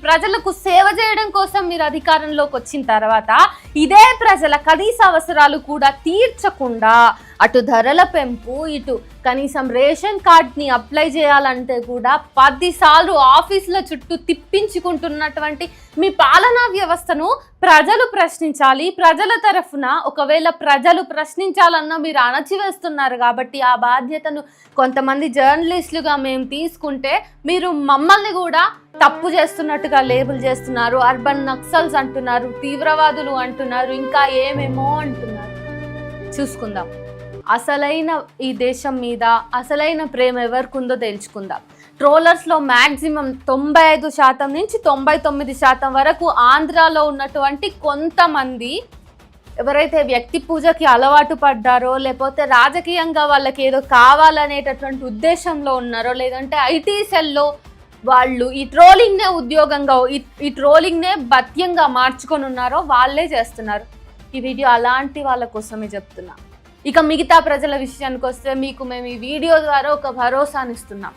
ప్రజలకు సేవ చేయడం కోసం మీరు అధికారంలోకి వచ్చిన తర్వాత ఇదే ప్రజల కనీస అవసరాలు కూడా తీర్చకుండా అటు ధరల పెంపు, ఇటు కనీసం రేషన్ కార్డ్ని అప్లై చేయాలంటే కూడా 10 సార్లు ఆఫీసుల చుట్టూ తిప్పించుకుంటున్నటువంటి మీ పాలనా వ్యవస్థను ప్రజలు ప్రశ్నించాలి. ప్రజల తరఫున ఒకవేళ ప్రజలు ప్రశ్నించాలన్నా మీరు అణచివేస్తున్నారు కాబట్టి ఆ బాధ్యతను కొంతమంది జర్నలిస్టులుగా మేము తీసుకుంటే మీరు మమ్మల్ని కూడా తప్పు చేస్తున్నట్టుగా లేబుల్ చేస్తున్నారు. అర్బన్ నక్సల్స్ అంటున్నారు, తీవ్రవాదులు అంటున్నారు, ఇంకా ఏమేమో అంటున్నారు. చూసుకుందాం. అసలైన ఈ దేశం మీద అసలైన ప్రేమ ఎవరికి ఉందో తెలుసుకుందాం. ట్రోలర్స్లో మ్యాక్సిమం 95% నుంచి 99% వరకు ఆంధ్రాలో ఉన్నటువంటి కొంతమంది ఎవరైతే వ్యక్తి పూజకి అలవాటు పడ్డారో, లేకపోతే రాజకీయంగా వాళ్ళకి ఏదో కావాలనేటటువంటి ఉద్దేశంలో ఉన్నారో, లేదంటే ఐటీ సెల్లో వాళ్ళు ఈ ట్రోలింగ్నే ఉద్యోగంగా ఈ ట్రోలింగ్నే భత్యంగా మార్చుకొని ఉన్నారో వాళ్ళే చేస్తున్నారు. ఈ వీడియో అలాంటి వాళ్ళ కోసమే చెప్తున్నా. ఇక మిగతా ప్రజల విషయానికి వస్తే మీకు మేము ఈ వీడియో ద్వారా ఒక భరోసానిస్తున్నాం.